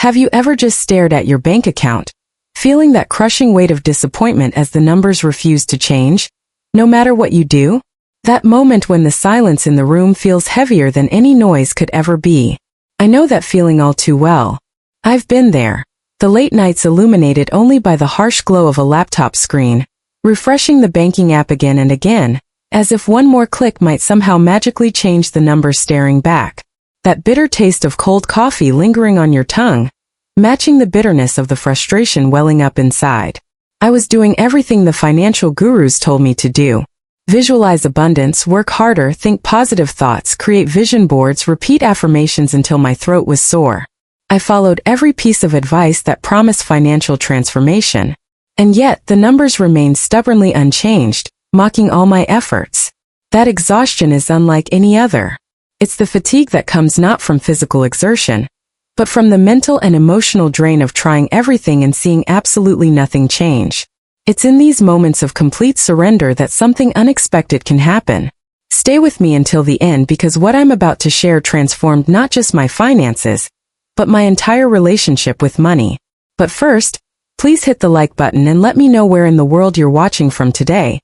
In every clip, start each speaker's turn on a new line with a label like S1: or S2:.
S1: Have you ever just stared at your bank account, feeling that crushing weight of disappointment as the numbers refuse to change, no matter what you do? That moment when the silence in the room feels heavier than any noise could ever be. I know that feeling all too well. I've been there. The late nights illuminated only by the harsh glow of a laptop screen, refreshing the banking app again and again, as if one more click might somehow magically change the numbers staring back. That bitter taste of cold coffee lingering on your tongue, matching the bitterness of the frustration welling up inside. I was doing everything the financial gurus told me to do. Visualize abundance, work harder, think positive thoughts, create vision boards, repeat affirmations until my throat was sore. I followed every piece of advice that promised financial transformation. And yet, the numbers remained stubbornly unchanged, mocking all my efforts. That exhaustion is unlike any other. It's the fatigue that comes not from physical exertion, but from the mental and emotional drain of trying everything and seeing absolutely nothing change. It's in these moments of complete surrender that something unexpected can happen. Stay with me until the end because what I'm about to share transformed not just my finances, but my entire relationship with money. But first, please hit the like button and let me know where in the world you're watching from today.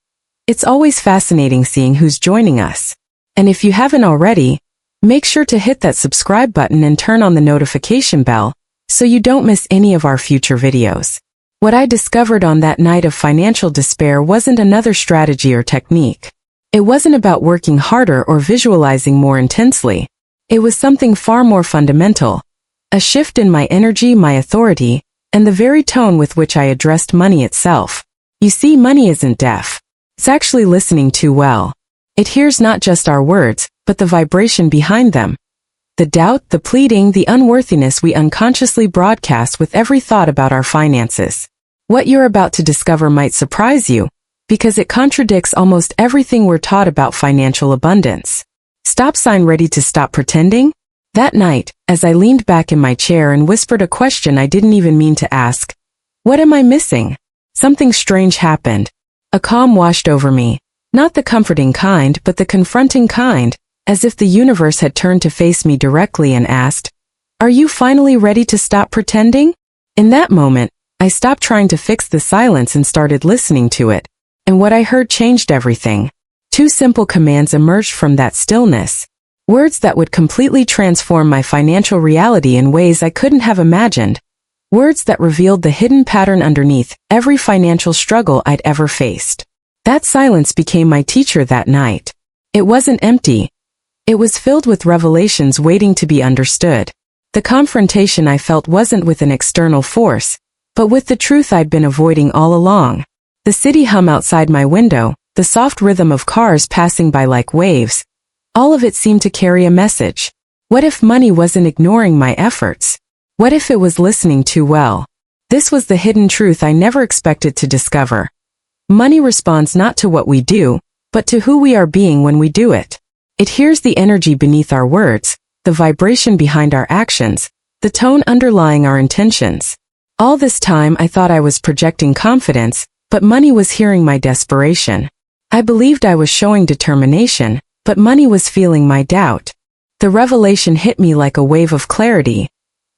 S1: It's always fascinating seeing who's joining us. And if you haven't already, make sure to hit that subscribe button and turn on the notification bell so you don't miss any of our future videos. What I discovered on that night of financial despair wasn't another strategy or technique. It wasn't about working harder or visualizing more intensely. It was something far more fundamental. A shift in my energy, my authority, and the very tone with which I addressed money itself. You see, money isn't deaf. It's actually listening too well. It hears not just our words, but the vibration behind them. The doubt, the pleading, the unworthiness we unconsciously broadcast with every thought about our finances. What you're about to discover might surprise you, because it contradicts almost everything we're taught about financial abundance. Stop sign ready to stop pretending? That night, as I leaned back in my chair and whispered a question I didn't even mean to ask, what am I missing? Something strange happened. A calm washed over me, not the comforting kind but the confronting kind, as if the universe had turned to face me directly and asked, "Are you finally ready to stop pretending?" In that moment, I stopped trying to fix the silence and started listening to it. And what I heard changed everything. Two simple commands emerged from that stillness. Words that would completely transform my financial reality in ways I couldn't have imagined. Words that revealed the hidden pattern underneath every financial struggle I'd ever faced. That silence became my teacher that night. It wasn't empty. It was filled with revelations waiting to be understood. The confrontation I felt wasn't with an external force, but with the truth I'd been avoiding all along. The city hum outside my window, the soft rhythm of cars passing by like waves, all of it seemed to carry a message. What if money wasn't ignoring my efforts? What if it was listening too well? This was the hidden truth I never expected to discover. Money responds not to what we do, but to who we are being when we do it. It hears the energy beneath our words, the vibration behind our actions, the tone underlying our intentions. All this time I thought I was projecting confidence, but money was hearing my desperation. I believed I was showing determination, but money was feeling my doubt. The revelation hit me like a wave of clarity.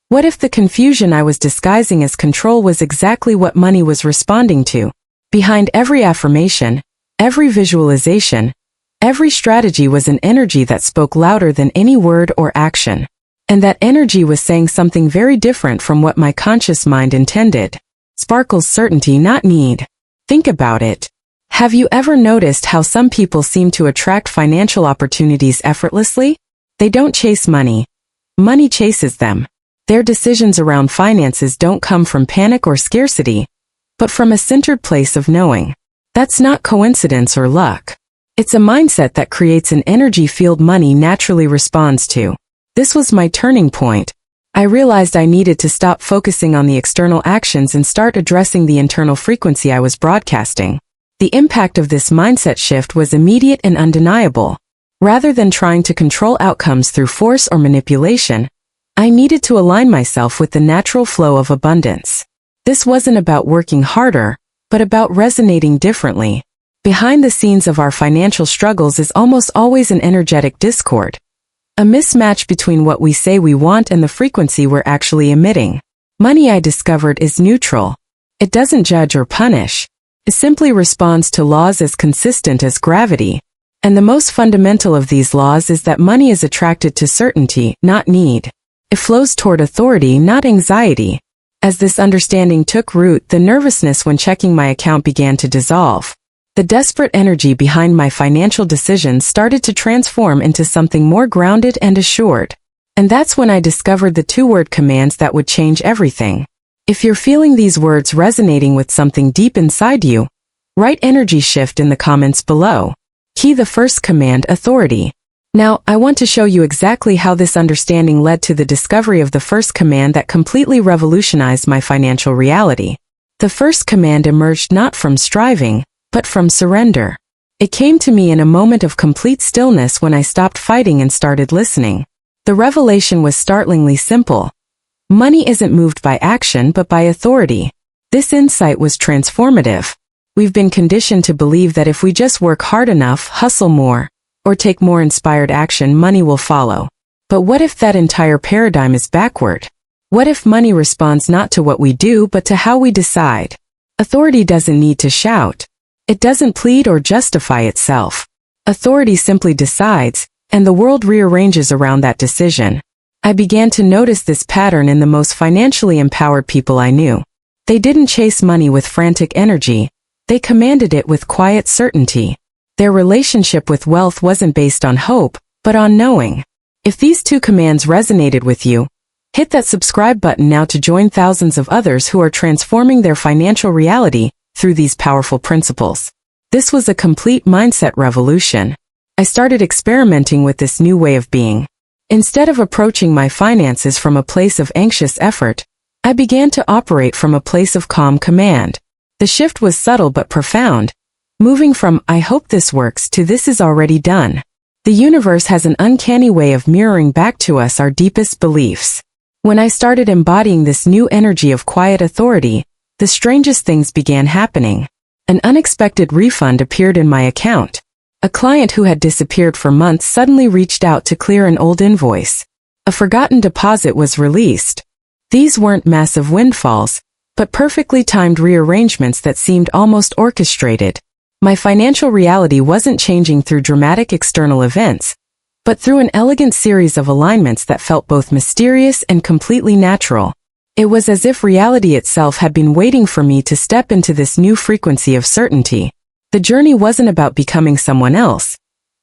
S1: What if the confusion I was disguising as control was exactly what money was responding to? Behind every affirmation, every visualization, every strategy was an energy that spoke louder than any word or action. And that energy was saying something very different from what my conscious mind intended. Sparkles certainty, not need. Think about it. Have you ever noticed how some people seem to attract financial opportunities effortlessly? They don't chase money. Money chases them. Their decisions around finances don't come from panic or scarcity, but from a centered place of knowing. That's not coincidence or luck. It's a mindset that creates an energy field money naturally responds to. This was my turning point. I realized I needed to stop focusing on the external actions and start addressing the internal frequency I was broadcasting. The impact of this mindset shift was immediate and undeniable. Rather than trying to control outcomes through force or manipulation, I needed to align myself with the natural flow of abundance. This wasn't about working harder, but about resonating differently. Behind the scenes of our financial struggles is almost always an energetic discord. A mismatch between what we say we want and the frequency we're actually emitting. Money, I discovered, is neutral. It doesn't judge or punish. It simply responds to laws as consistent as gravity. And the most fundamental of these laws is that money is attracted to certainty, not need. It flows toward authority, not anxiety. As this understanding took root, the nervousness when checking my account began to dissolve. The desperate energy behind my financial decisions started to transform into something more grounded and assured. And that's when I discovered the two-word commands that would change everything. If you're feeling these words resonating with something deep inside you, write energy shift in the comments below. Key the first command, authority. Now, I want to show you exactly how this understanding led to the discovery of the first command that completely revolutionized my financial reality. The first command emerged not from striving, but from surrender. It came to me in a moment of complete stillness when I stopped fighting and started listening. The revelation was startlingly simple. Money isn't moved by action but by authority. This insight was transformative. We've been conditioned to believe that if we just work hard enough, hustle more, or take more inspired action, money will follow. But what if that entire paradigm is backward? What if money responds not to what we do but to how we decide? Authority doesn't need to shout. It doesn't plead or justify itself. Authority simply decides, and the world rearranges around that decision. I began to notice this pattern in the most financially empowered people I knew. They didn't chase money with frantic energy. They commanded it with quiet certainty. Their relationship with wealth wasn't based on hope, but on knowing. If these two commands resonated with you, hit that subscribe button now to join thousands of others who are transforming their financial reality through these powerful principles. This was a complete mindset revolution. I started experimenting with this new way of being. Instead of approaching my finances from a place of anxious effort, I began to operate from a place of calm command. The shift was subtle but profound, moving from "I hope this works" to "this is already done." The universe has an uncanny way of mirroring back to us our deepest beliefs. When I started embodying this new energy of quiet authority, the strangest things began happening. An unexpected refund appeared in my account. A client who had disappeared for months suddenly reached out to clear an old invoice. A forgotten deposit was released. These weren't massive windfalls, but perfectly timed rearrangements that seemed almost orchestrated. My financial reality wasn't changing through dramatic external events, but through an elegant series of alignments that felt both mysterious and completely natural. It was as if reality itself had been waiting for me to step into this new frequency of certainty. The journey wasn't about becoming someone else.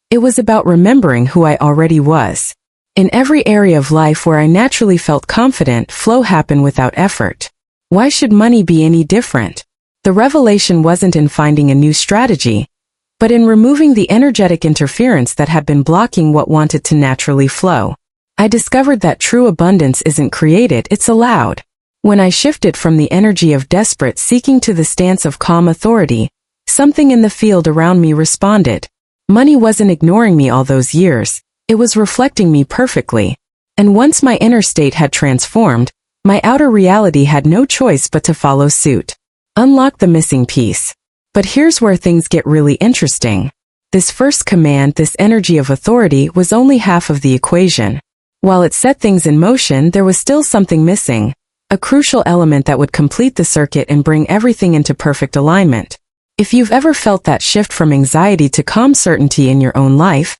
S1: It was about remembering who I already was. In every area of life where I naturally felt confident, flow happened without effort. Why should money be any different? The revelation wasn't in finding a new strategy, but in removing the energetic interference that had been blocking what wanted to naturally flow. I discovered that true abundance isn't created, it's allowed. When I shifted from the energy of desperate seeking to the stance of calm authority, something in the field around me responded. Money wasn't ignoring me all those years, it was reflecting me perfectly. And once my inner state had transformed, my outer reality had no choice but to follow suit. Unlock the missing piece. But here's where things get really interesting. This first command, this energy of authority, was only half of the equation. While it set things in motion, there was still something missing, a crucial element that would complete the circuit and bring everything into perfect alignment. If you've ever felt that shift from anxiety to calm certainty in your own life,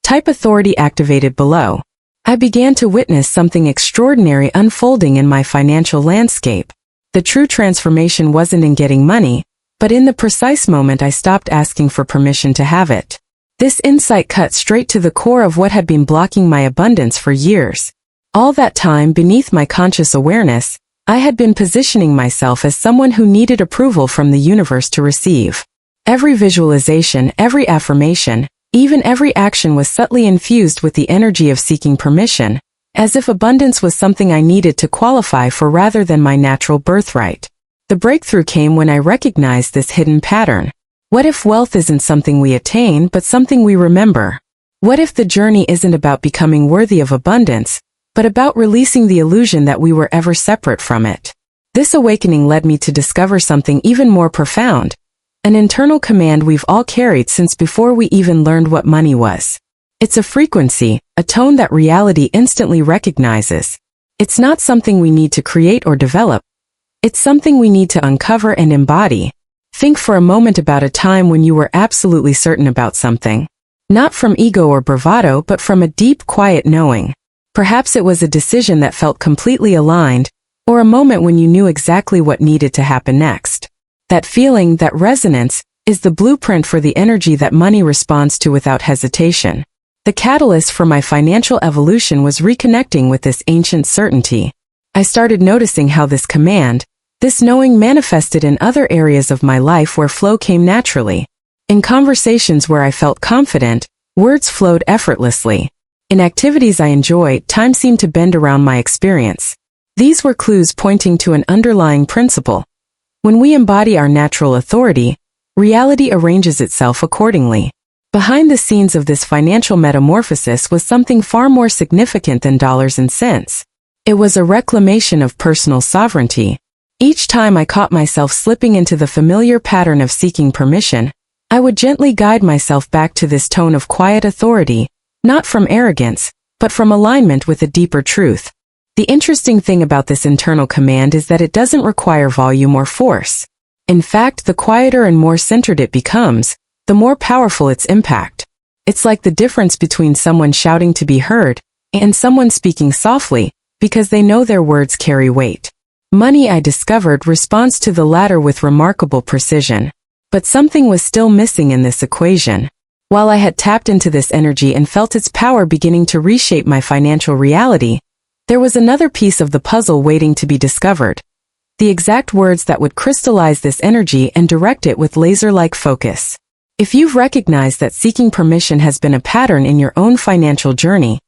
S1: type authority activated below. I began to witness something extraordinary unfolding in my financial landscape. The true transformation wasn't in getting money, but in the precise moment I stopped asking for permission to have it. This insight cut straight to the core of what had been blocking my abundance for years. All that time, beneath my conscious awareness, I had been positioning myself as someone who needed approval from the universe to receive. Every visualization, every affirmation, even every action was subtly infused with the energy of seeking permission, as if abundance was something I needed to qualify for rather than my natural birthright. The breakthrough came when I recognized this hidden pattern. What if wealth isn't something we attain, but something we remember? What if the journey isn't about becoming worthy of abundance, but about releasing the illusion that we were ever separate from it? This awakening led me to discover something even more profound, an internal command we've all carried since before we even learned what money was. It's a frequency, a tone that reality instantly recognizes. It's not something we need to create or develop. It's something we need to uncover and embody. Think for a moment about a time when you were absolutely certain about something. Not from ego or bravado, but from a deep, quiet knowing. Perhaps it was a decision that felt completely aligned, or a moment when you knew exactly what needed to happen next. That feeling, that resonance, is the blueprint for the energy that money responds to without hesitation. The catalyst for my financial evolution was reconnecting with this ancient certainty. I started noticing how this command, this knowing manifested in other areas of my life where flow came naturally. In conversations where I felt confident, words flowed effortlessly. In activities I enjoyed, time seemed to bend around my experience. These were clues pointing to an underlying principle. When we embody our natural authority, reality arranges itself accordingly. Behind the scenes of this financial metamorphosis was something far more significant than dollars and cents. It was a reclamation of personal sovereignty. Each time I caught myself slipping into the familiar pattern of seeking permission, I would gently guide myself back to this tone of quiet authority, not from arrogance, but from alignment with a deeper truth. The interesting thing about this internal command is that it doesn't require volume or force. In fact, the quieter and more centered it becomes, the more powerful its impact. It's like the difference between someone shouting to be heard and someone speaking softly, because they know their words carry weight. Money, I discovered, responds to the latter with remarkable precision. But something was still missing in this equation. While I had tapped into this energy and felt its power beginning to reshape my financial reality, there was another piece of the puzzle waiting to be discovered. The exact words that would crystallize this energy and direct it with laser-like focus. If you've recognized that seeking permission has been a pattern in your own financial journey,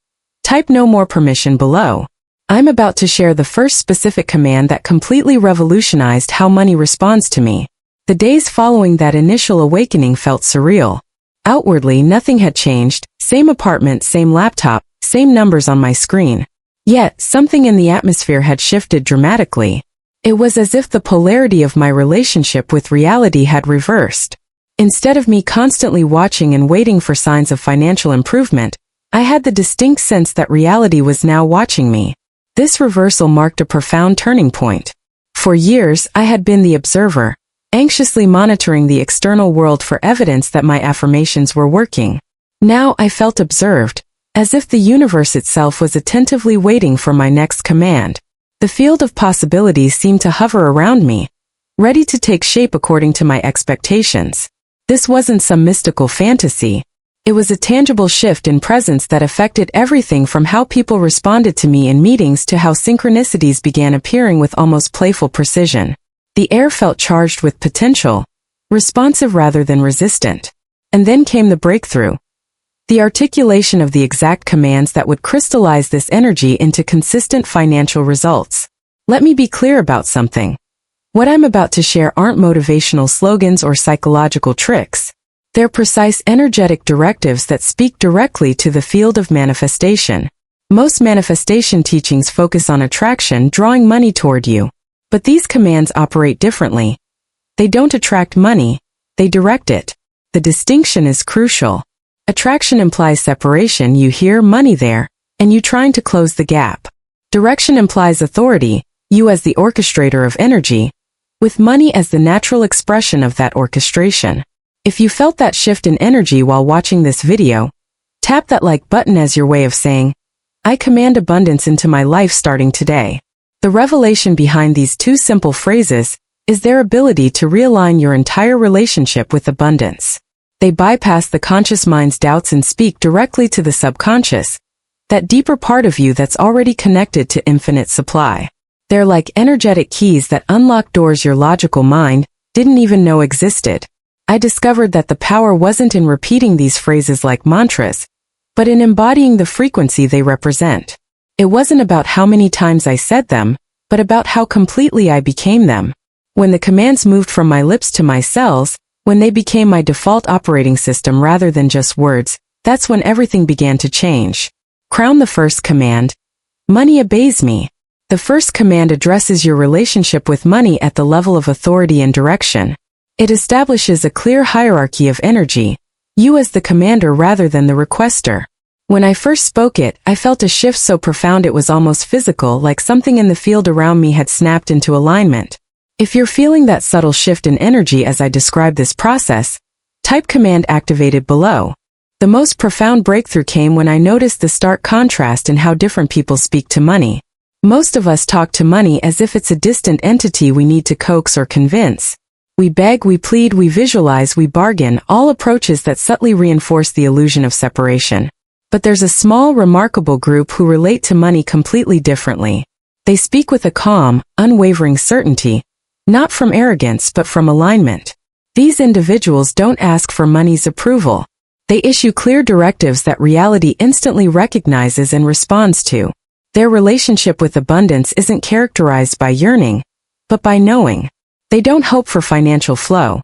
S1: type "no more permission" below. I'm about to share the first specific command that completely revolutionized how money responds to me. The days following that initial awakening felt surreal. Outwardly, nothing had changed, same apartment, same laptop, same numbers on my screen. Yet, something in the atmosphere had shifted dramatically. It was as if the polarity of my relationship with reality had reversed. Instead of me constantly watching and waiting for signs of financial improvement, I had the distinct sense that reality was now watching me. This reversal marked a profound turning point. For years, I had been the observer, anxiously monitoring the external world for evidence that my affirmations were working. Now I felt observed, as if the universe itself was attentively waiting for my next command. The field of possibilities seemed to hover around me, ready to take shape according to my expectations. This wasn't some mystical fantasy. It was a tangible shift in presence that affected everything from how people responded to me in meetings to how synchronicities began appearing with almost playful precision. The air felt charged with potential, responsive rather than resistant. And then came the breakthrough. The articulation of the exact commands that would crystallize this energy into consistent financial results. Let me be clear about something. What I'm about to share aren't motivational slogans or psychological tricks. They're precise energetic directives that speak directly to the field of manifestation. Most manifestation teachings focus on attraction, drawing money toward you. But these commands operate differently. They don't attract money, they direct it. The distinction is crucial. Attraction implies separation, you hear money there, and you trying to close the gap. Direction implies authority, you as the orchestrator of energy, with money as the natural expression of that orchestration. If you felt that shift in energy while watching this video, tap that like button as your way of saying, I command abundance into my life starting today. The revelation behind these two simple phrases is their ability to realign your entire relationship with abundance. They bypass the conscious mind's doubts and speak directly to the subconscious, that deeper part of you that's already connected to infinite supply. They're like energetic keys that unlock doors your logical mind didn't even know existed. I discovered that the power wasn't in repeating these phrases like mantras, but in embodying the frequency they represent. It wasn't about how many times I said them, but about how completely I became them. When the commands moved from my lips to my cells, when they became my default operating system rather than just words, that's when everything began to change. Crown the first command. Money obeys me. The first command addresses your relationship with money at the level of authority and direction. It establishes a clear hierarchy of energy, you as the commander rather than the requester. When I first spoke it, I felt a shift so profound it was almost physical, like something in the field around me had snapped into alignment. If you're feeling that subtle shift in energy as I describe this process, type command activated below. The most profound breakthrough came when I noticed the stark contrast in how different people speak to money. Most of us talk to money as if it's a distant entity we need to coax or convince. We beg, we plead, we visualize, we bargain, all approaches that subtly reinforce the illusion of separation. But there's a small, remarkable group who relate to money completely differently. They speak with a calm, unwavering certainty, not from arrogance but from alignment. These individuals don't ask for money's approval. They issue clear directives that reality instantly recognizes and responds to. Their relationship with abundance isn't characterized by yearning, but by knowing. They don't hope for financial flow.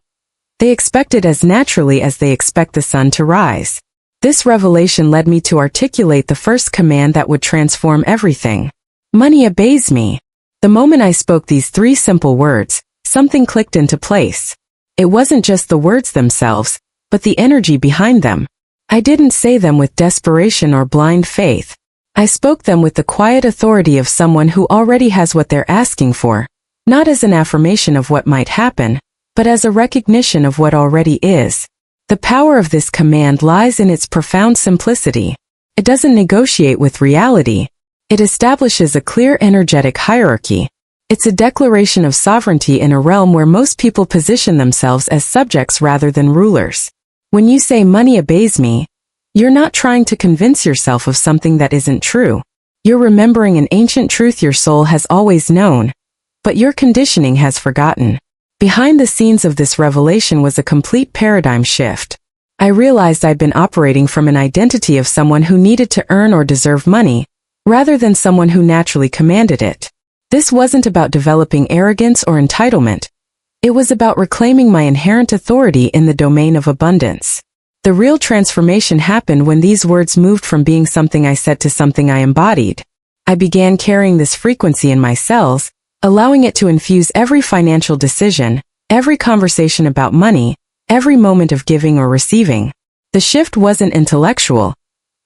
S1: They expect it as naturally as they expect the sun to rise. This revelation led me to articulate the first command that would transform everything. Money obeys me. The moment I spoke these 3 simple words, something clicked into place. It wasn't just the words themselves, but the energy behind them. I didn't say them with desperation or blind faith. I spoke them with the quiet authority of someone who already has what they're asking for, not as an affirmation of what might happen, but as a recognition of what already is. The power of this command lies in its profound simplicity. It doesn't negotiate with reality. It establishes a clear energetic hierarchy. It's a declaration of sovereignty in a realm where most people position themselves as subjects rather than rulers. When you say money obeys me, you're not trying to convince yourself of something that isn't true. You're remembering an ancient truth your soul has always known, but your conditioning has forgotten. Behind the scenes of this revelation was a complete paradigm shift. I realized I'd been operating from an identity of someone who needed to earn or deserve money, rather than someone who naturally commanded it. This wasn't about developing arrogance or entitlement. It was about reclaiming my inherent authority in the domain of abundance. The real transformation happened when these words moved from being something I said to something I embodied. I began carrying this frequency in my cells, allowing it to infuse every financial decision, every conversation about money, every moment of giving or receiving. The shift wasn't intellectual.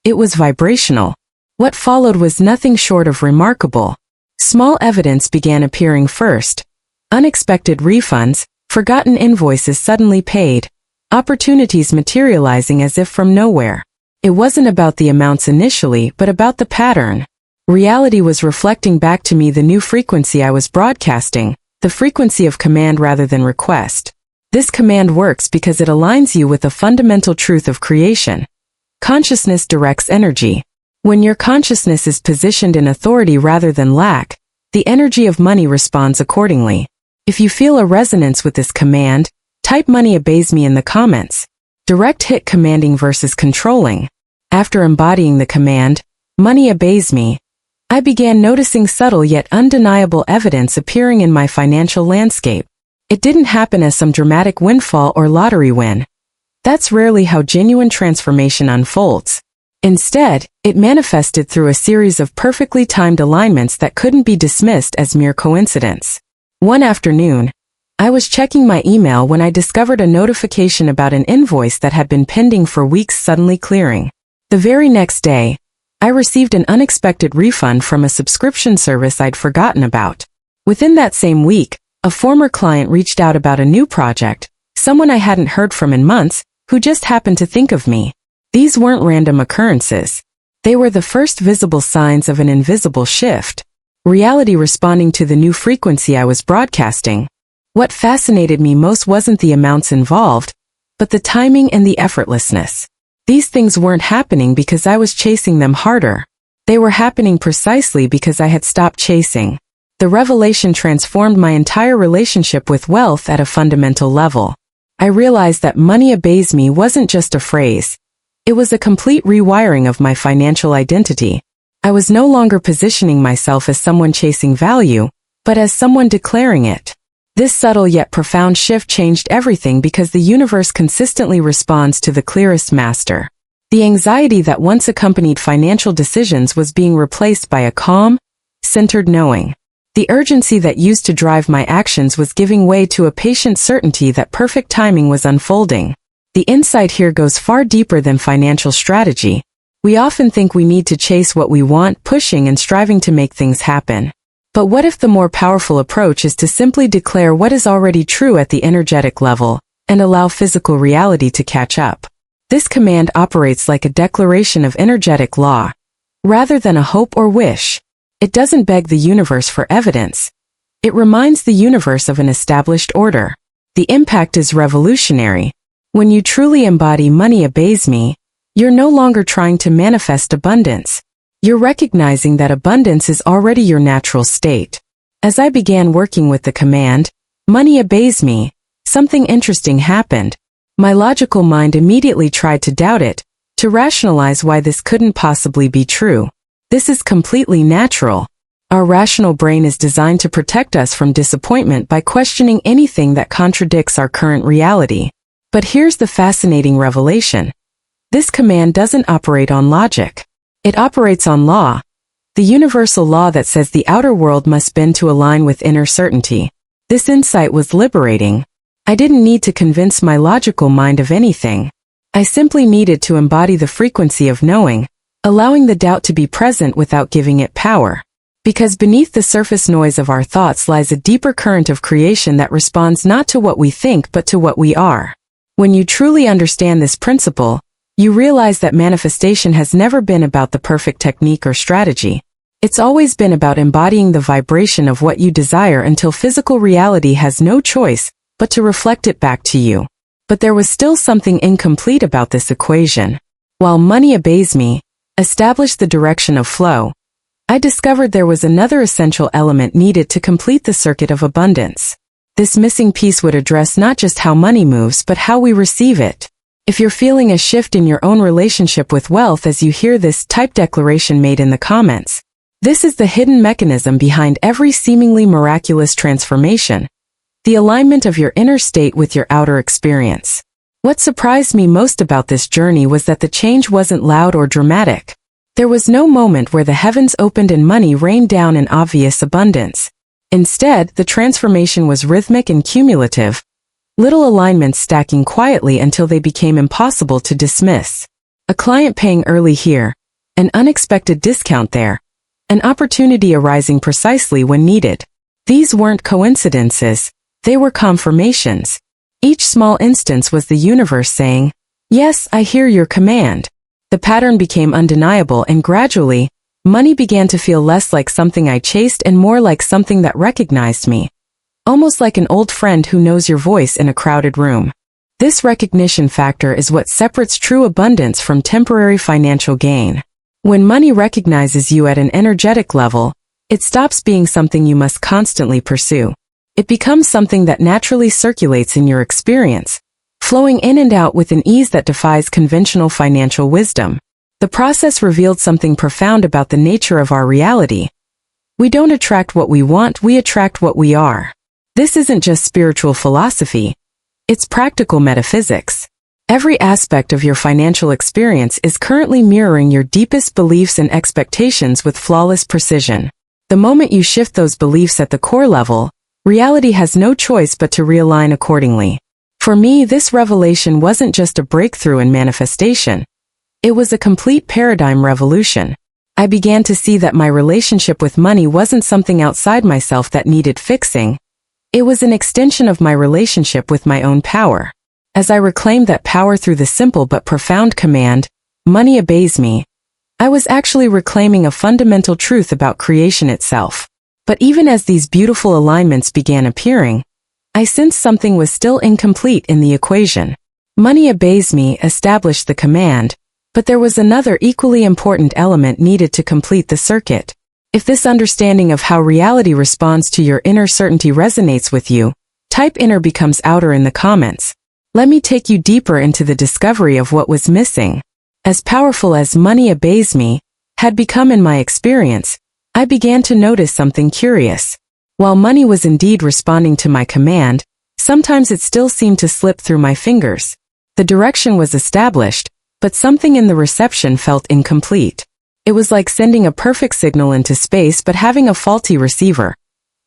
S1: It was vibrational. What followed was nothing short of remarkable. Small evidence began appearing first. Unexpected refunds, forgotten invoices suddenly paid, opportunities materializing as if from nowhere. It wasn't about the amounts initially, but about the pattern. Reality was reflecting back to me the new frequency I was broadcasting, the frequency of command rather than request. This command works because it aligns you with a fundamental truth of creation. Consciousness directs energy. When your consciousness is positioned in authority rather than lack, the energy of money responds accordingly. If you feel a resonance with this command, type money obeys me in the comments. Direct hit commanding versus controlling. After embodying the command, money obeys me, I began noticing subtle yet undeniable evidence appearing in my financial landscape. It didn't happen as some dramatic windfall or lottery win. That's rarely how genuine transformation unfolds. Instead, it manifested through a series of perfectly timed alignments that couldn't be dismissed as mere coincidence. One afternoon, I was checking my email when I discovered a notification about an invoice that had been pending for weeks suddenly clearing. The very next day, I received an unexpected refund from a subscription service I'd forgotten about. Within that same week, a former client reached out about a new project, someone I hadn't heard from in months, who just happened to think of me. These weren't random occurrences. They were the first visible signs of an invisible shift. Reality responding to the new frequency I was broadcasting. What fascinated me most wasn't the amounts involved, but the timing and the effortlessness. These things weren't happening because I was chasing them harder. They were happening precisely because I had stopped chasing. The revelation transformed my entire relationship with wealth at a fundamental level. I realized that money obeys me wasn't just a phrase. It was a complete rewiring of my financial identity. I was no longer positioning myself as someone chasing value, but as someone declaring it. This subtle yet profound shift changed everything because the universe consistently responds to the clearest master. The anxiety that once accompanied financial decisions was being replaced by a calm, centered knowing. The urgency that used to drive my actions was giving way to a patient certainty that perfect timing was unfolding. The insight here goes far deeper than financial strategy. We often think we need to chase what we want, pushing and striving to make things happen. But what if the more powerful approach is to simply declare what is already true at the energetic level and allow physical reality to catch up? This command operates like a declaration of energetic law, rather than a hope or wish. It doesn't beg the universe for evidence. It reminds the universe of an established order. The impact is revolutionary. When you truly embody money obeys me, you're no longer trying to manifest abundance. You're recognizing that abundance is already your natural state. As I began working with the command, money obeys me, something interesting happened. My logical mind immediately tried to doubt it, to rationalize why this couldn't possibly be true. This is completely natural. Our rational brain is designed to protect us from disappointment by questioning anything that contradicts our current reality. But here's the fascinating revelation. This command doesn't operate on logic. It operates on law, the universal law that says the outer world must bend to align with inner certainty. This insight was liberating. I didn't need to convince my logical mind of anything. I simply needed to embody the frequency of knowing, allowing the doubt to be present without giving it power. Because beneath the surface noise of our thoughts lies a deeper current of creation that responds not to what we think but to what we are. When you truly understand this principle, you realize that manifestation has never been about the perfect technique or strategy. It's always been about embodying the vibration of what you desire until physical reality has no choice but to reflect it back to you. But there was still something incomplete about this equation. While money obeys me, established the direction of flow, I discovered there was another essential element needed to complete the circuit of abundance. This missing piece would address not just how money moves but how we receive it. If you're feeling a shift in your own relationship with wealth as you hear this, type declaration made in the comments. This is the hidden mechanism behind every seemingly miraculous transformation. The alignment of your inner state with your outer experience. What surprised me most about this journey was that the change wasn't loud or dramatic. There was no moment where the heavens opened and money rained down in obvious abundance. Instead, the transformation was rhythmic and cumulative. Little alignments stacking quietly until they became impossible to dismiss. A client paying early here, an unexpected discount there, an opportunity arising precisely when needed. These weren't coincidences, they were confirmations. Each small instance was the universe saying, "Yes, I hear your command." The pattern became undeniable and gradually, money began to feel less like something I chased and more like something that recognized me. Almost like an old friend who knows your voice in a crowded room. This recognition factor is what separates true abundance from temporary financial gain. When money recognizes you at an energetic level, it stops being something you must constantly pursue. It becomes something that naturally circulates in your experience, flowing in and out with an ease that defies conventional financial wisdom. The process revealed something profound about the nature of our reality. We don't attract what we want, we attract what we are. This isn't just spiritual philosophy, it's practical metaphysics. Every aspect of your financial experience is currently mirroring your deepest beliefs and expectations with flawless precision. The moment you shift those beliefs at the core level, reality has no choice but to realign accordingly. For me, this revelation wasn't just a breakthrough in manifestation. It was a complete paradigm revolution. I began to see that my relationship with money wasn't something outside myself that needed fixing. It was an extension of my relationship with my own power. As I reclaimed that power through the simple but profound command, "Money obeys me," I was actually reclaiming a fundamental truth about creation itself. But even as these beautiful alignments began appearing, I sensed something was still incomplete in the equation. Money obeys me established the command, but there was another equally important element needed to complete the circuit. If this understanding of how reality responds to your inner certainty resonates with you, type inner becomes outer in the comments. Let me take you deeper into the discovery of what was missing. As powerful as money obeys me had become in my experience, I began to notice something curious. While money was indeed responding to my command, sometimes it still seemed to slip through my fingers. The direction was established, but something in the reception felt incomplete. It was like sending a perfect signal into space but having a faulty receiver.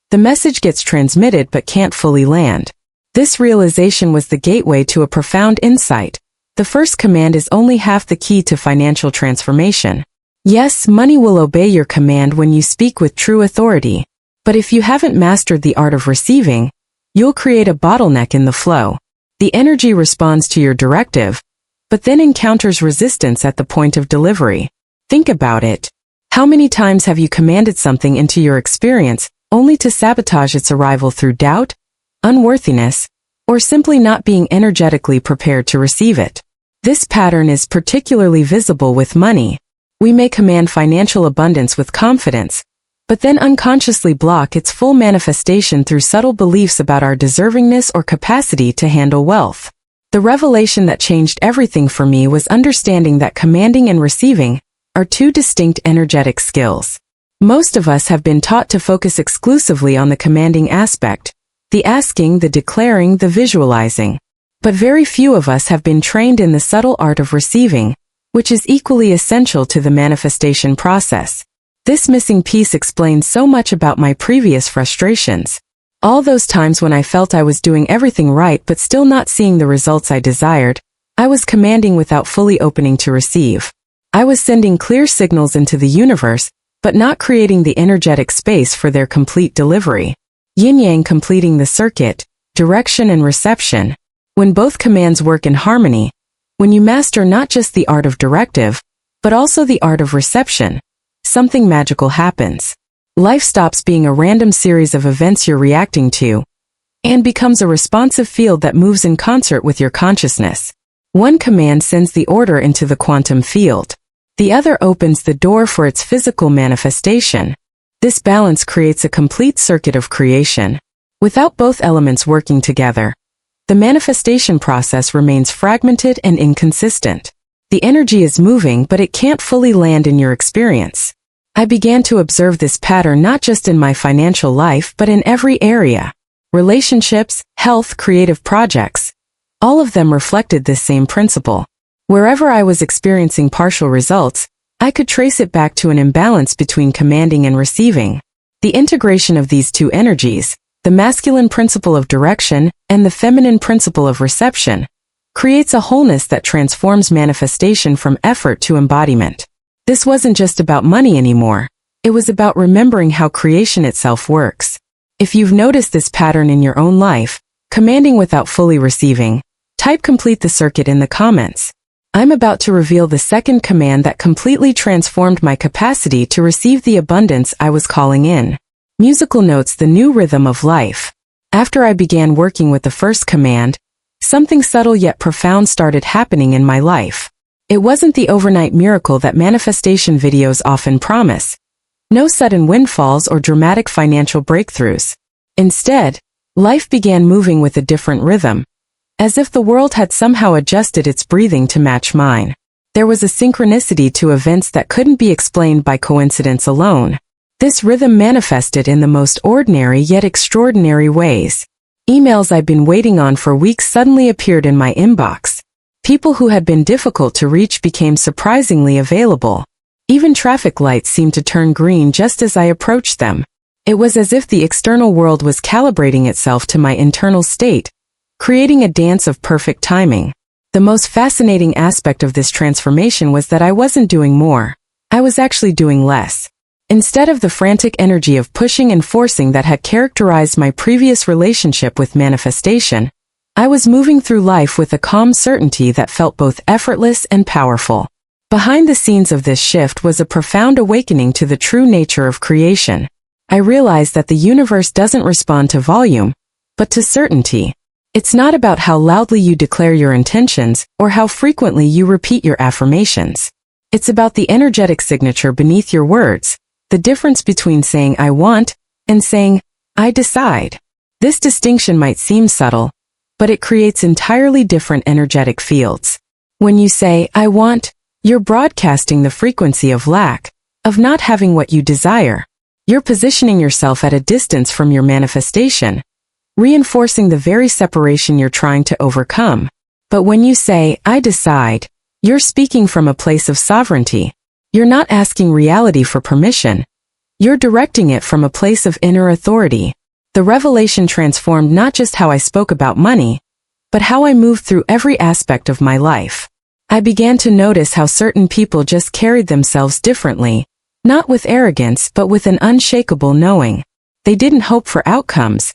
S1: The message gets transmitted but can't fully land. This realization was the gateway to a profound insight. The first command is only half the key to financial transformation. Yes, money will obey your command when you speak with true authority. But if you haven't mastered the art of receiving, you'll create a bottleneck in the flow. The energy responds to your directive, but then encounters resistance at the point of delivery. Think about it. How many times have you commanded something into your experience only to sabotage its arrival through doubt, unworthiness, or simply not being energetically prepared to receive it? This pattern is particularly visible with money. We may command financial abundance with confidence, but then unconsciously block its full manifestation through subtle beliefs about our deservingness or capacity to handle wealth. The revelation that changed everything for me was understanding that commanding and receiving are two distinct energetic skills. Most of us have been taught to focus exclusively on the commanding aspect, the asking, the declaring, the visualizing. But very few of us have been trained in the subtle art of receiving, which is equally essential to the manifestation process. This missing piece explains so much about my previous frustrations. All those times when I felt I was doing everything right but still not seeing the results I desired, I was commanding without fully opening to receive. I was sending clear signals into the universe, but not creating the energetic space for their complete delivery. Yin-yang completing the circuit, direction and reception. When both commands work in harmony, when you master not just the art of directive, but also the art of reception, something magical happens. Life stops being a random series of events you're reacting to, and becomes a responsive field that moves in concert with your consciousness. One command sends the order into the quantum field. The other opens the door for its physical manifestation. This balance creates a complete circuit of creation. Without both elements working together, the manifestation process remains fragmented and inconsistent. The energy is moving, but it can't fully land in your experience. I began to observe this pattern not just in my financial life but in every area. Relationships, health, creative projects. All of them reflected this same principle. Wherever I was experiencing partial results, I could trace it back to an imbalance between commanding and receiving. The integration of these two energies, the masculine principle of direction and the feminine principle of reception, creates a wholeness that transforms manifestation from effort to embodiment. This wasn't just about money anymore. It was about remembering how creation itself works. If you've noticed this pattern in your own life, commanding without fully receiving, type complete the circuit in the comments. I'm about to reveal the second command that completely transformed my capacity to receive the abundance I was calling in. Musical notes, the new rhythm of life. After I began working with the first command, something subtle yet profound started happening in my life. It wasn't the overnight miracle that manifestation videos often promise. No sudden windfalls or dramatic financial breakthroughs. Instead, life began moving with a different rhythm, as if the world had somehow adjusted its breathing to match mine. There was a synchronicity to events that couldn't be explained by coincidence alone. This rhythm manifested in the most ordinary yet extraordinary ways. Emails I'd been waiting on for weeks suddenly appeared in my inbox. People who had been difficult to reach became surprisingly available. Even traffic lights seemed to turn green just as I approached them. It was as if the external world was calibrating itself to my internal state, creating a dance of perfect timing. The most fascinating aspect of this transformation was that I wasn't doing more. I was actually doing less. Instead of the frantic energy of pushing and forcing that had characterized my previous relationship with manifestation, I was moving through life with a calm certainty that felt both effortless and powerful. Behind the scenes of this shift was a profound awakening to the true nature of creation. I realized that the universe doesn't respond to volume, but to certainty. It's not about how loudly you declare your intentions or how frequently you repeat your affirmations. It's about the energetic signature beneath your words, the difference between saying I want and saying I decide. This distinction might seem subtle, but it creates entirely different energetic fields. When you say I want, you're broadcasting the frequency of lack, of not having what you desire. You're positioning yourself at a distance from your manifestation, reinforcing the very separation you're trying to overcome. But when you say, I decide, you're speaking from a place of sovereignty. You're not asking reality for permission. You're directing it from a place of inner authority. The revelation transformed not just how I spoke about money, but how I moved through every aspect of my life. I began to notice how certain people just carried themselves differently, not with arrogance but with an unshakable knowing. They didn't hope for outcomes.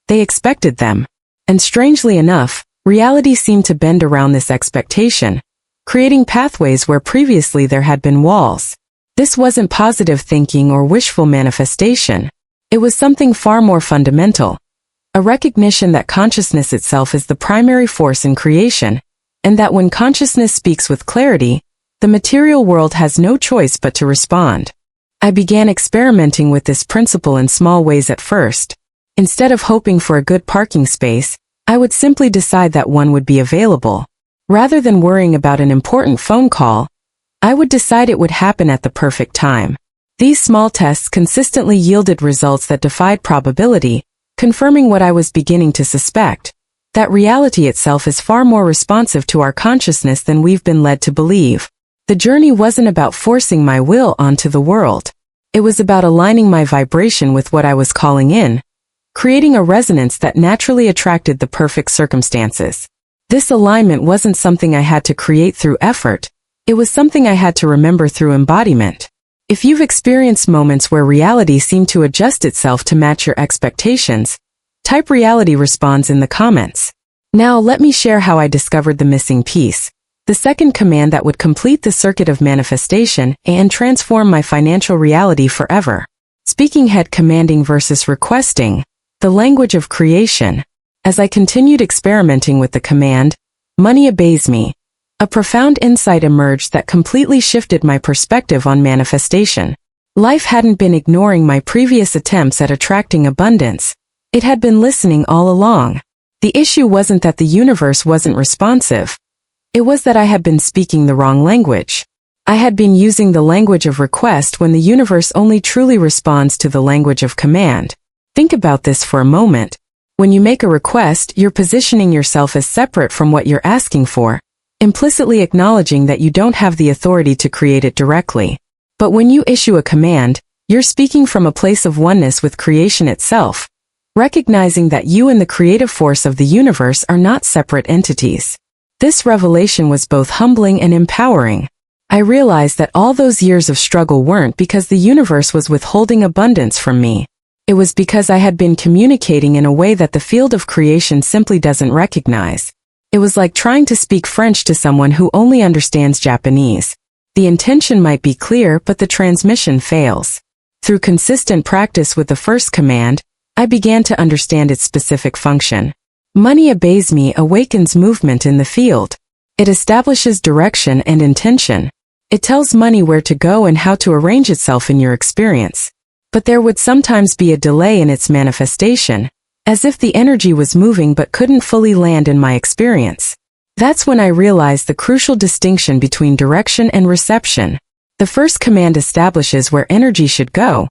S1: They expected them. And strangely enough, reality seemed to bend around this expectation, creating pathways where previously there had been walls. This wasn't positive thinking or wishful manifestation. It was something far more fundamental. A recognition that consciousness itself is the primary force in creation, and that when consciousness speaks with clarity, the material world has no choice but to respond. I began experimenting with this principle in small ways at first. Instead of hoping for a good parking space, I would simply decide that one would be available. Rather than worrying about an important phone call, I would decide it would happen at the perfect time. These small tests consistently yielded results that defied probability, confirming what I was beginning to suspect, that reality itself is far more responsive to our consciousness than we've been led to believe. The journey wasn't about forcing my will onto the world. It was about aligning my vibration with what I was calling in, creating a resonance that naturally attracted the perfect circumstances. This alignment wasn't something I had to create through effort. It was something I had to remember through embodiment. If you've experienced moments where reality seemed to adjust itself to match your expectations, type reality responds in the comments. Now let me share how I discovered the missing piece, the second command that would complete the circuit of manifestation and transform my financial reality forever. Speaking head commanding versus requesting, the language of creation. As I continued experimenting with the command, money obeys me, a profound insight emerged that completely shifted my perspective on manifestation. Life hadn't been ignoring my previous attempts at attracting abundance. It had been listening all along. The issue wasn't that the universe wasn't responsive. It was that I had been speaking the wrong language. I had been using the language of request when the universe only truly responds to the language of command. Think about this for a moment. When you make a request, you're positioning yourself as separate from what you're asking for, implicitly acknowledging that you don't have the authority to create it directly. But when you issue a command, you're speaking from a place of oneness with creation itself, recognizing that you and the creative force of the universe are not separate entities. This revelation was both humbling and empowering. I realized that all those years of struggle weren't because the universe was withholding abundance from me. It was because I had been communicating in a way that the field of creation simply doesn't recognize. It was like trying to speak French to someone who only understands Japanese. The intention might be clear, but the transmission fails. Through consistent practice with the first command, I began to understand its specific function. Money obeys me awakens movement in the field. It establishes direction and intention. It tells money where to go and how to arrange itself in your experience. But there would sometimes be a delay in its manifestation, as if the energy was moving but couldn't fully land in my experience. That's when I realized the crucial distinction between direction and reception. The first command establishes where energy should go,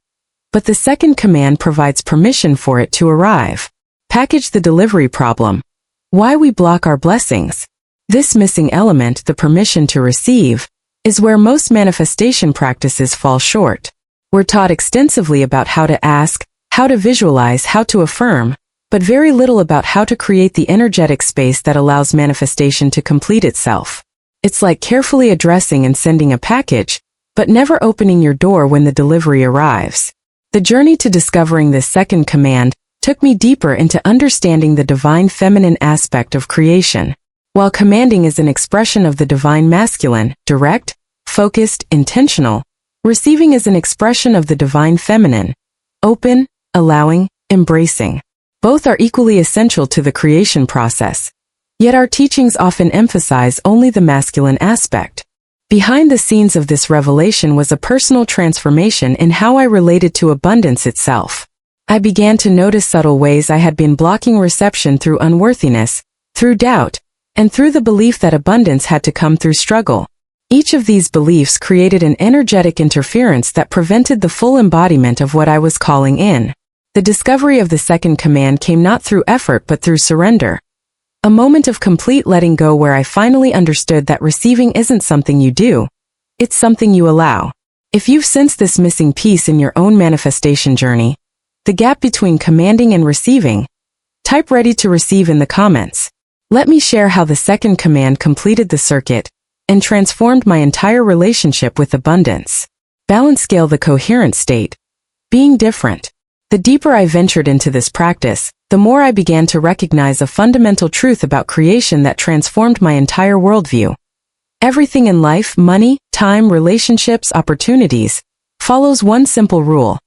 S1: but the second command provides permission for it to arrive. Package the delivery problem. Why we block our blessings. This missing element, the permission to receive, is where most manifestation practices fall short. We're taught extensively about how to ask, how to visualize, how to affirm, but very little about how to create the energetic space that allows manifestation to complete itself. It's like carefully addressing and sending a package, but never opening your door when the delivery arrives. The journey to discovering this second command took me deeper into understanding the divine feminine aspect of creation. While commanding is an expression of the divine masculine, direct, focused, intentional, receiving is an expression of the divine feminine, open, allowing, embracing. Both are equally essential to the creation process. Yet our teachings often emphasize only the masculine aspect. Behind the scenes of this revelation was a personal transformation in how I related to abundance itself. I began to notice subtle ways I had been blocking reception through unworthiness, through doubt, and through the belief that abundance had to come through struggle. Each of these beliefs created an energetic interference that prevented the full embodiment of what I was calling in. The discovery of the second command came not through effort but through surrender. A moment of complete letting go where I finally understood that receiving isn't something you do. It's something you allow. If you've sensed this missing piece in your own manifestation journey, the gap between commanding and receiving, type ready to receive in the comments. Let me share how the second command completed the circuit and transformed my entire relationship with abundance. Balance scale the coherent state. Being different. The deeper I ventured into this practice, the more I began to recognize a fundamental truth about creation that transformed my entire worldview. Everything in life, money, time, relationships, opportunities, follows one simple rule.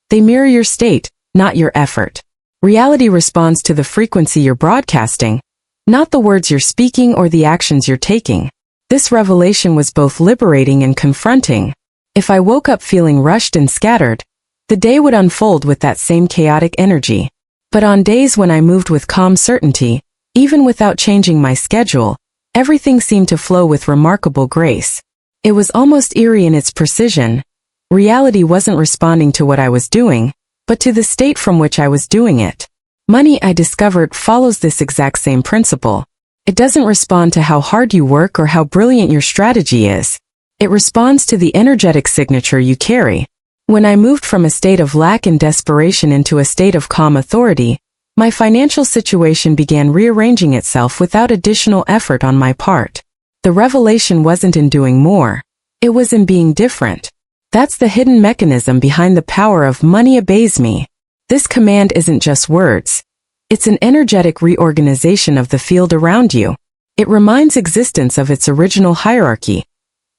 S1: They mirror your state, not your effort. Reality responds to the frequency you're broadcasting, not the words you're speaking or the actions you're taking. This revelation was both liberating and confronting. If I woke up feeling rushed and scattered, the day would unfold with that same chaotic energy. But on days when I moved with calm certainty, even without changing my schedule, everything seemed to flow with remarkable grace. It was almost eerie in its precision. Reality wasn't responding to what I was doing, but to the state from which I was doing it. Money, I discovered, follows this exact same principle. It doesn't respond to how hard you work or how brilliant your strategy is. It responds to the energetic signature you carry. When I moved from a state of lack and desperation into a state of calm authority, my financial situation began rearranging itself without additional effort on my part. The revelation wasn't in doing more. It was in being different. That's the hidden mechanism behind the power of money obeys me. This command isn't just words. It's an energetic reorganization of the field around you. It reminds existence of its original hierarchy.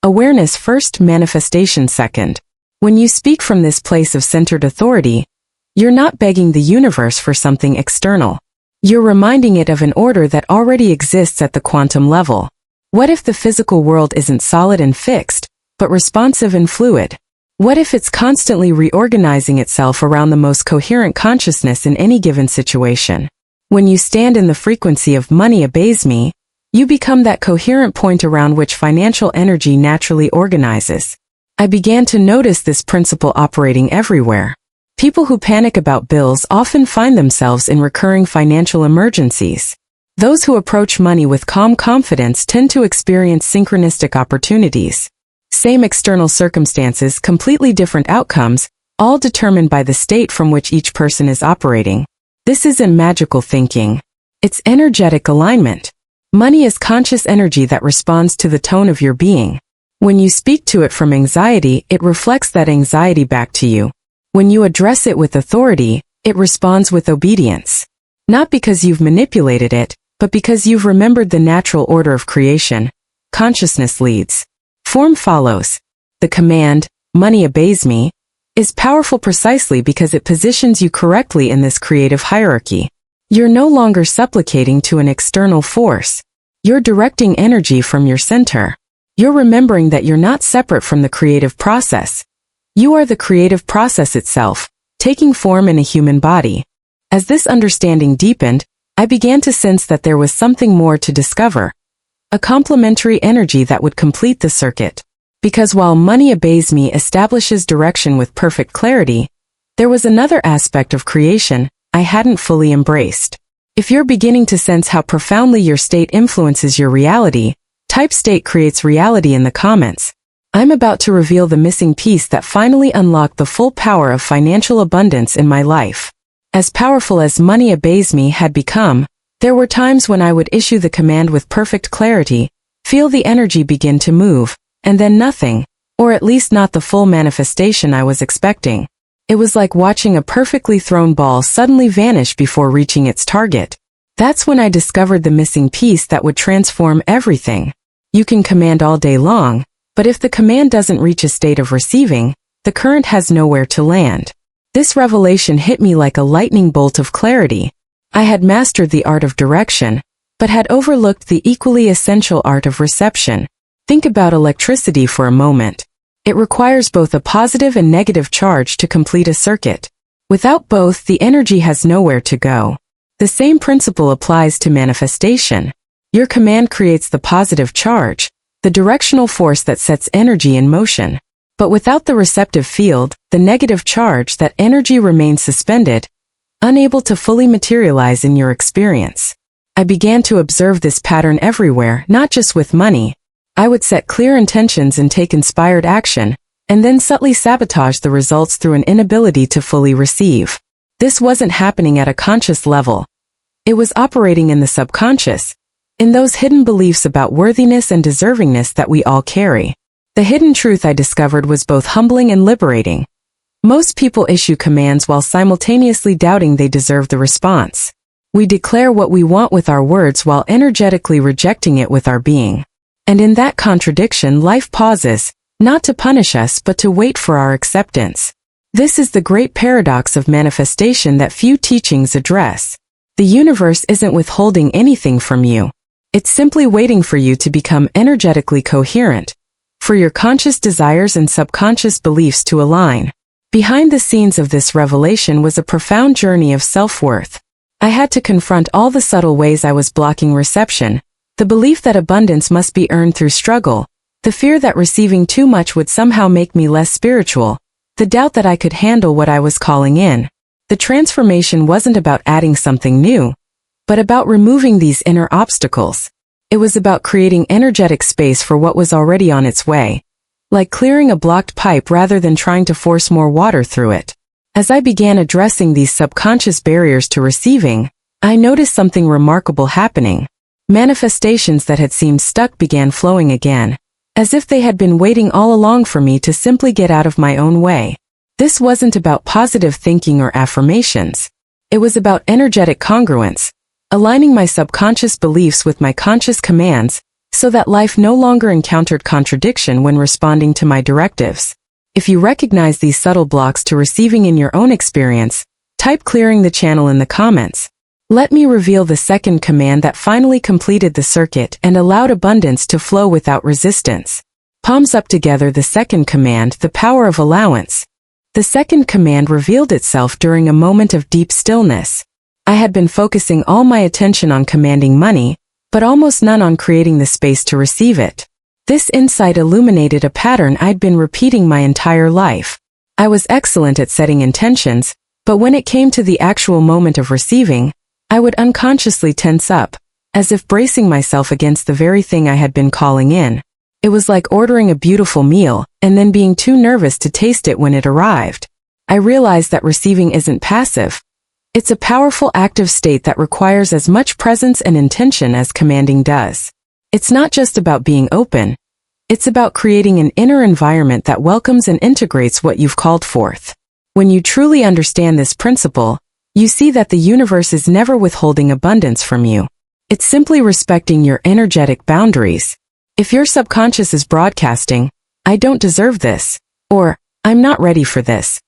S1: Awareness first, manifestation second. When you speak from this place of centered authority, you're not begging the universe for something external. You're reminding it of an order that already exists at the quantum level. What if the physical world isn't solid and fixed, but responsive and fluid? What if it's constantly reorganizing itself around the most coherent consciousness in any given situation? When you stand in the frequency of money obeys me, you become that coherent point around which financial energy naturally organizes. I began to notice this principle operating everywhere. People who panic about bills often find themselves in recurring financial emergencies. Those who approach money with calm confidence tend to experience synchronistic opportunities. Same external circumstances, completely different outcomes, all determined by the state from which each person is operating. This isn't magical thinking. It's energetic alignment. Money is conscious energy that responds to the tone of your being. When you speak to it from anxiety, it reflects that anxiety back to you. When you address it with authority, it responds with obedience. Not because you've manipulated it, but because you've remembered the natural order of creation. Consciousness leads. Form follows. The command, money obeys me, is powerful precisely because it positions you correctly in this creative hierarchy. You're no longer supplicating to an external force. You're directing energy from your center. You're remembering that you're not separate from the creative process. You are the creative process itself, taking form in a human body. As this understanding deepened, I began to sense that there was something more to discover. A complementary energy that would complete the circuit. Because while money obeys me establishes direction with perfect clarity, there was another aspect of creation I hadn't fully embraced. If you're beginning to sense how profoundly your state influences your reality, type state creates reality in the comments. I'm about to reveal the missing piece that finally unlocked the full power of financial abundance in my life. As powerful as money obeys me had become, there were times when I would issue the command with perfect clarity, feel the energy begin to move, and then nothing, or at least not the full manifestation I was expecting. It was like watching a perfectly thrown ball suddenly vanish before reaching its target. That's when I discovered the missing piece that would transform everything. You can command all day long, but if the command doesn't reach a state of receiving, the current has nowhere to land. This revelation hit me like a lightning bolt of clarity. I had mastered the art of direction, but had overlooked the equally essential art of reception. Think about electricity for a moment. It requires both a positive and negative charge to complete a circuit. Without both, the energy has nowhere to go. The same principle applies to manifestation. Your command creates the positive charge, the directional force that sets energy in motion. But without the receptive field, the negative charge, that energy remains suspended, unable to fully materialize in your experience. I began to observe this pattern everywhere, not just with money. I would set clear intentions and take inspired action, and then subtly sabotage the results through an inability to fully receive. This wasn't happening at a conscious level. It was operating in the subconscious, in those hidden beliefs about worthiness and deservingness that we all carry. The hidden truth I discovered was both humbling and liberating. Most people issue commands while simultaneously doubting they deserve the response. We declare what we want with our words while energetically rejecting it with our being. And in that contradiction, life pauses, not to punish us but to wait for our acceptance. This is the great paradox of manifestation that few teachings address. The universe isn't withholding anything from you. It's simply waiting for you to become energetically coherent, for your conscious desires and subconscious beliefs to align. Behind the scenes of this revelation was a profound journey of self-worth. I had to confront all the subtle ways I was blocking reception, the belief that abundance must be earned through struggle, the fear that receiving too much would somehow make me less spiritual, the doubt that I could handle what I was calling in. The transformation wasn't about adding something new, but about removing these inner obstacles. It was about creating energetic space for what was already on its way, like clearing a blocked pipe rather than trying to force more water through it. As I began addressing these subconscious barriers to receiving, I noticed something remarkable happening. Manifestations that had seemed stuck began flowing again, as if they had been waiting all along for me to simply get out of my own way. This wasn't about positive thinking or affirmations. It was about energetic congruence, aligning my subconscious beliefs with my conscious commands, so that life no longer encountered contradiction when responding to my directives. If you recognize these subtle blocks to receiving in your own experience, type clearing the channel in the comments. Let me reveal the second command that finally completed the circuit and allowed abundance to flow without resistance. Palms up together. The second command, the power of allowance. The second command revealed itself during a moment of deep stillness. I had been focusing all my attention on commanding money, but almost none on creating the space to receive it. This insight illuminated a pattern I'd been repeating my entire life. I was excellent at setting intentions, but when it came to the actual moment of receiving, I would unconsciously tense up, as if bracing myself against the very thing I had been calling in. It was like ordering a beautiful meal, and then being too nervous to taste it when it arrived. I realized that receiving isn't passive. It's a powerful active state that requires as much presence and intention as commanding does. It's not just about being open. It's about creating an inner environment that welcomes and integrates what you've called forth. When you truly understand this principle, you see that the universe is never withholding abundance from you. It's simply respecting your energetic boundaries. If your subconscious is broadcasting, "I don't deserve this," or "I'm not ready for this,"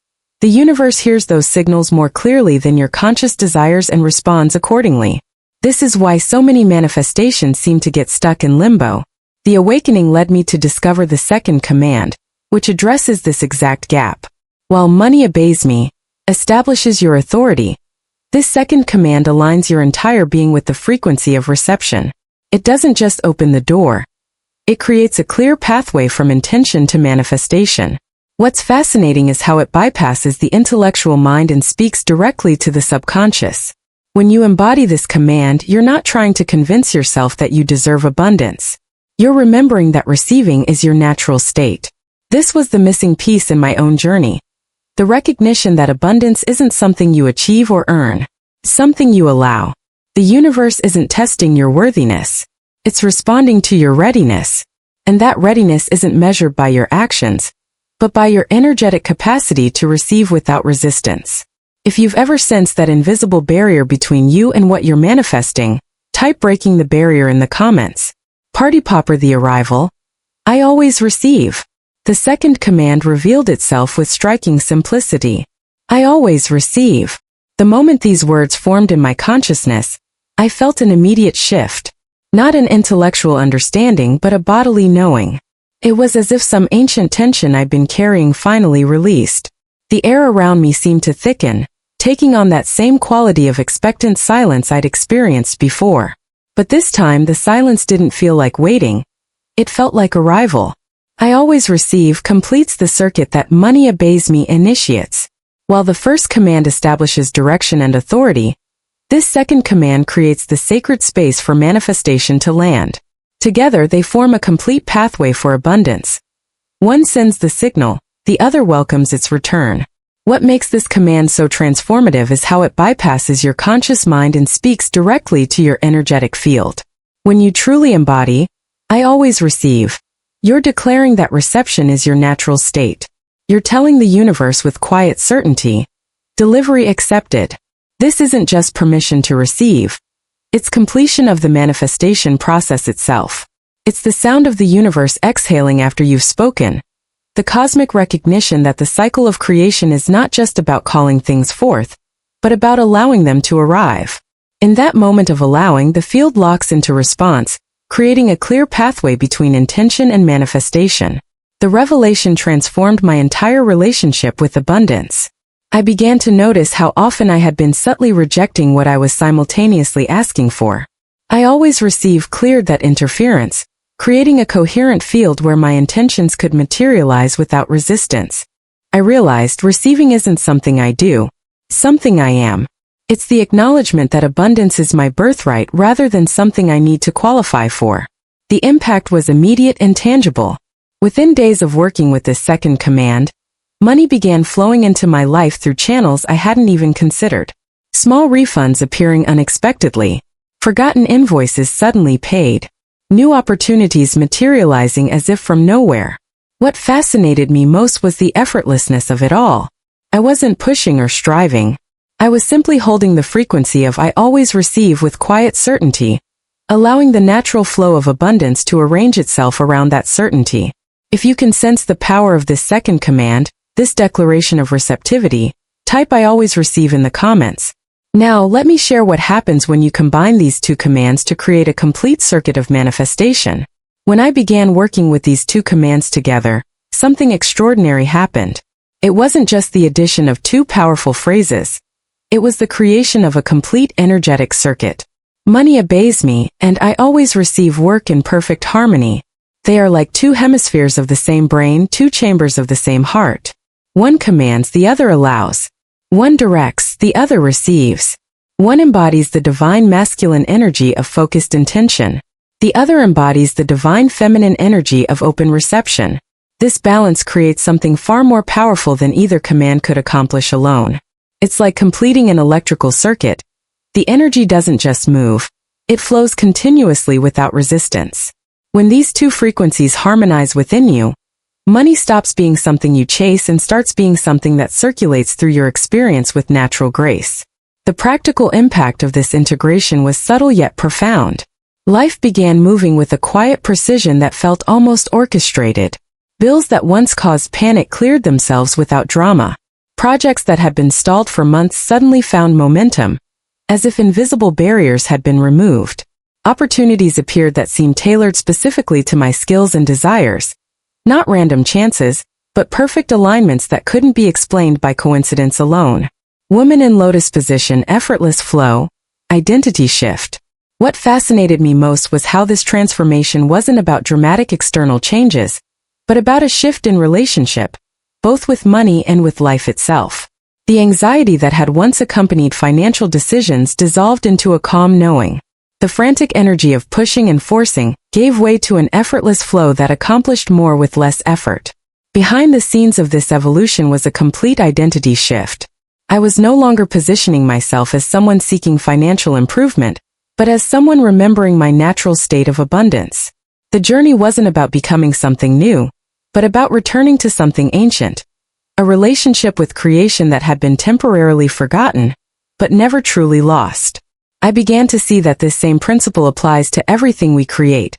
S1: the universe hears those signals more clearly than your conscious desires and responds accordingly. This is why so many manifestations seem to get stuck in limbo. The awakening led me to discover the second command, which addresses this exact gap. While money obeys me, establishes your authority, this second command aligns your entire being with the frequency of reception. It doesn't just open the door. It creates a clear pathway from intention to manifestation. What's fascinating is how it bypasses the intellectual mind and speaks directly to the subconscious. When you embody this command, you're not trying to convince yourself that you deserve abundance. You're remembering that receiving is your natural state. This was the missing piece in my own journey. The recognition that abundance isn't something you achieve or earn, it's something you allow. The universe isn't testing your worthiness. It's responding to your readiness. And that readiness isn't measured by your actions, but by your energetic capacity to receive without resistance. If you've ever sensed that invisible barrier between you and what you're manifesting, type breaking the barrier in the comments. Party popper. The arrival. I always receive. The second command revealed itself with striking simplicity. I always receive. The moment these words formed in my consciousness, I felt an immediate shift. Not an intellectual understanding but a bodily knowing. It was as if some ancient tension I'd been carrying finally released. The air around me seemed to thicken, taking on that same quality of expectant silence I'd experienced before. But this time the silence didn't feel like waiting. It felt like arrival. I always receive completes the circuit that money obeys me initiates. While the first command establishes direction and authority, this second command creates the sacred space for manifestation to land. Together they form a complete pathway for abundance. One sends the signal, the other welcomes its return. What makes this command so transformative is how it bypasses your conscious mind and speaks directly to your energetic field. When you truly embody, I always receive, you're declaring that reception is your natural state. You're telling the universe with quiet certainty, delivery accepted. This isn't just permission to receive. It's completion of the manifestation process itself. It's the sound of the universe exhaling after you've spoken. The cosmic recognition that the cycle of creation is not just about calling things forth, but about allowing them to arrive. In that moment of allowing, the field locks into response, creating a clear pathway between intention and manifestation. The revelation transformed my entire relationship with abundance. I began to notice how often I had been subtly rejecting what I was simultaneously asking for. I always cleared that interference, creating a coherent field where my intentions could materialize without resistance. I realized receiving isn't something I do, something I am. It's the acknowledgement that abundance is my birthright rather than something I need to qualify for. The impact was immediate and tangible. Within days of working with this second command, money began flowing into my life through channels I hadn't even considered. Small refunds appearing unexpectedly, forgotten invoices suddenly paid, new opportunities materializing as if from nowhere. What fascinated me most was the effortlessness of it all. I wasn't pushing or striving. I was simply holding the frequency of I always receive with quiet certainty, allowing the natural flow of abundance to arrange itself around that certainty. If you can sense the power of this second command, this declaration of receptivity, type I always receive in the comments. Now let me share what happens when you combine these two commands to create a complete circuit of manifestation. When I began working with these two commands together, something extraordinary happened. It wasn't just the addition of two powerful phrases. It was the creation of a complete energetic circuit. Money obeys me, and I always receive work in perfect harmony. They are like two hemispheres of the same brain, two chambers of the same heart. One commands, the other allows. One directs, the other receives. One embodies the divine masculine energy of focused intention. The other embodies the divine feminine energy of open reception. This balance creates something far more powerful than either command could accomplish alone. It's like completing an electrical circuit. The energy doesn't just move. It flows continuously without resistance. When these two frequencies harmonize within you, money stops being something you chase and starts being something that circulates through your experience with natural grace. The practical impact of this integration was subtle yet profound. Life began moving with a quiet precision that felt almost orchestrated. Bills that once caused panic cleared themselves without drama. Projects that had been stalled for months suddenly found momentum, as if invisible barriers had been removed. Opportunities appeared that seemed tailored specifically to my skills and desires. Not random chances, but perfect alignments that couldn't be explained by coincidence alone. Woman in lotus position, effortless flow, identity shift. What fascinated me most was how this transformation wasn't about dramatic external changes, but about a shift in relationship, both with money and with life itself. The anxiety that had once accompanied financial decisions dissolved into a calm knowing. The frantic energy of pushing and forcing gave way to an effortless flow that accomplished more with less effort. Behind the scenes of this evolution was a complete identity shift. I was no longer positioning myself as someone seeking financial improvement, but as someone remembering my natural state of abundance. The journey wasn't about becoming something new, but about returning to something ancient. A relationship with creation that had been temporarily forgotten, but never truly lost. I began to see that this same principle applies to everything we create.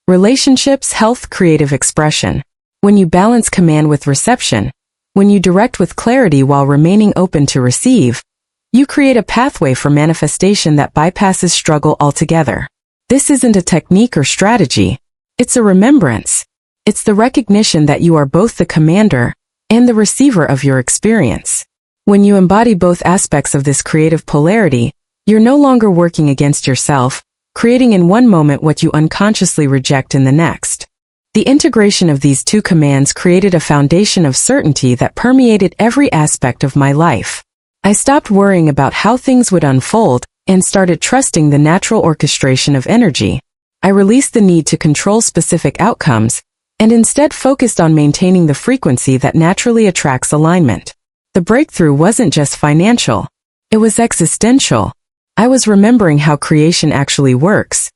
S1: Relationships, health, creative expression. When you balance command with reception, when you direct with clarity while remaining open to receive, you create a pathway for manifestation that bypasses struggle altogether. This isn't a technique or strategy. It's a remembrance. It's the recognition that you are both the commander and the receiver of your experience. When you embody both aspects of this creative polarity, you're no longer working against yourself, creating in one moment what you unconsciously reject in the next. The integration of these two commands created a foundation of certainty that permeated every aspect of my life. I stopped worrying about how things would unfold and started trusting the natural orchestration of energy. I released the need to control specific outcomes and instead focused on maintaining the frequency that naturally attracts alignment. The breakthrough wasn't just financial. It was existential. I was remembering how creation actually works.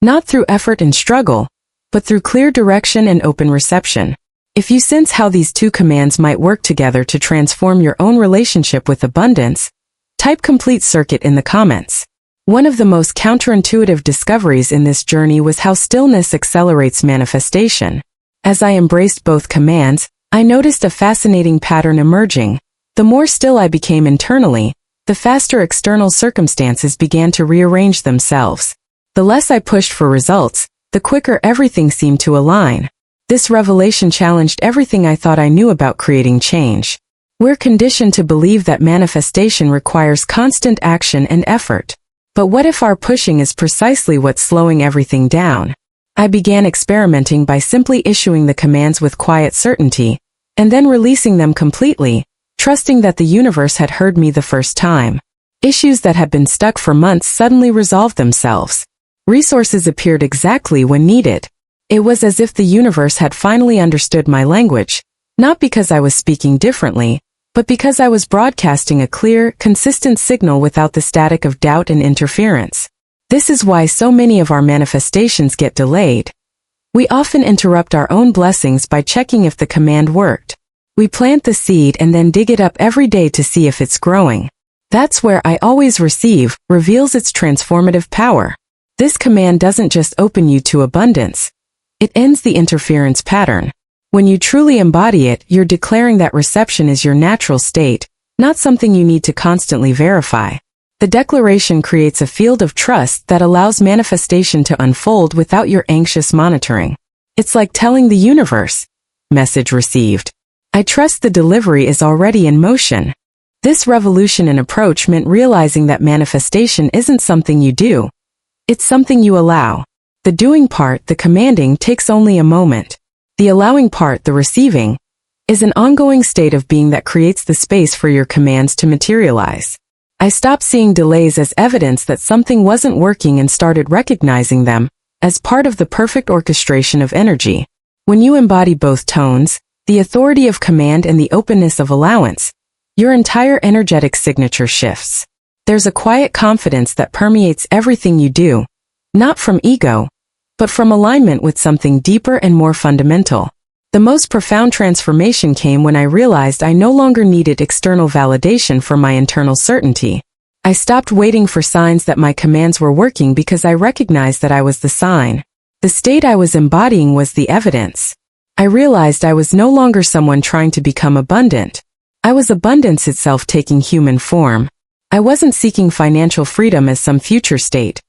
S1: not through effort and struggle, but through clear direction and open reception. If you sense how these two commands might work together to transform your own relationship with abundance, type complete circuit in the comments. One of the most counterintuitive discoveries in this journey was how stillness accelerates manifestation. As I embraced both commands, I noticed a fascinating pattern emerging. The more still I became internally, the faster external circumstances began to rearrange themselves. The less I pushed for results, the quicker everything seemed to align. This revelation challenged everything I thought I knew about creating change. We're conditioned to believe that manifestation requires constant action and effort. But what if our pushing is precisely what's slowing everything down? I began experimenting by simply issuing the commands with quiet certainty, and then releasing them completely, trusting that the universe had heard me the first time. Issues that had been stuck for months suddenly resolved themselves. Resources appeared exactly when needed. It was as if the universe had finally understood my language, not because I was speaking differently, but because I was broadcasting a clear, consistent signal without the static of doubt and interference. This is why so many of our manifestations get delayed. We often interrupt our own blessings by checking if the command worked. We plant the seed and then dig it up every day to see if it's growing. That's where "I always receive" reveals its transformative power. This command doesn't just open you to abundance. It ends the interference pattern. When you truly embody it, you're declaring that reception is your natural state, not something you need to constantly verify. The declaration creates a field of trust that allows manifestation to unfold without your anxious monitoring. It's like telling the universe, "Message received. I trust the delivery is already in motion." This revolution in approach meant realizing that manifestation isn't something you do. It's something you allow. The doing part, the commanding, takes only a moment. The allowing part, the receiving, is an ongoing state of being that creates the space for your commands to materialize. I stopped seeing delays as evidence that something wasn't working and started recognizing them as part of the perfect orchestration of energy. When you embody both tones, the authority of command and the openness of allowance, your entire energetic signature shifts. There's a quiet confidence that permeates everything you do, not from ego, but from alignment with something deeper and more fundamental. The most profound transformation came when I realized I no longer needed external validation for my internal certainty. I stopped waiting for signs that my commands were working because I recognized that I was the sign. The state I was embodying was the evidence. I realized I was no longer someone trying to become abundant. I was abundance itself taking human form. I wasn't seeking financial freedom as some future state.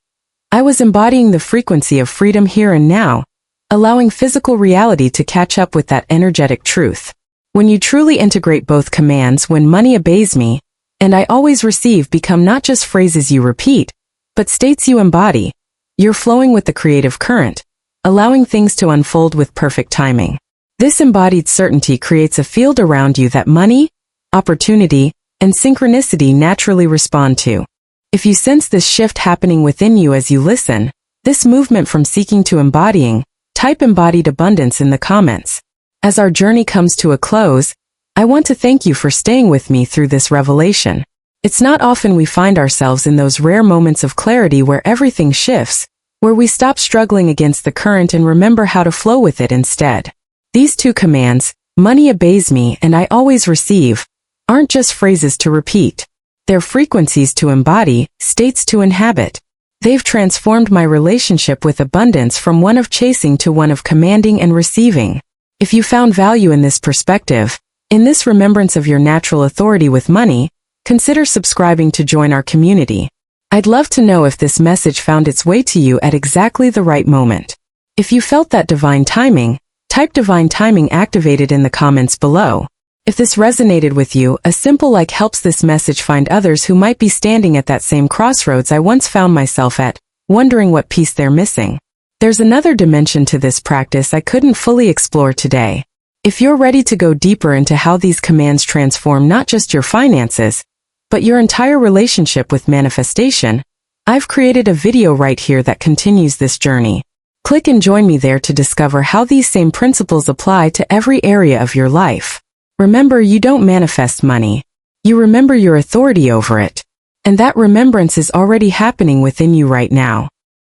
S1: I was embodying the frequency of freedom here and now, allowing physical reality to catch up with that energetic truth. When you truly integrate both commands, "When money obeys me" and "I always receive" become not just phrases you repeat, but states you embody, you're flowing with the creative current, allowing things to unfold with perfect timing. This embodied certainty creates a field around you that money, opportunity, and synchronicity naturally respond to. If you sense this shift happening within you as you listen, this movement from seeking to embodying, type embodied abundance in the comments. As our journey comes to a close, I want to thank you for staying with me through this revelation. It's not often we find ourselves in those rare moments of clarity where everything shifts, where we stop struggling against the current and remember how to flow with it instead. These two commands, "Money obeys me" and "I always receive," aren't just phrases to repeat. They're frequencies to embody, states to inhabit. They've transformed my relationship with abundance from one of chasing to one of commanding and receiving. If you found value in this perspective, in this remembrance of your natural authority with money, consider subscribing to join our community. I'd love to know if this message found its way to you at exactly the right moment. If you felt that divine timing, type "divine timing" activated in the comments below. If this resonated with you, a simple like helps this message find others who might be standing at that same crossroads I once found myself at, wondering what piece they're missing. There's another dimension to this practice I couldn't fully explore today. If you're ready to go deeper into how these commands transform not just your finances, but your entire relationship with manifestation, I've created a video right here that continues this journey. Click and join me there to discover how these same principles apply to every area of your life. Remember, you don't manifest money. You remember your authority over it. And that remembrance is already happening within you right now.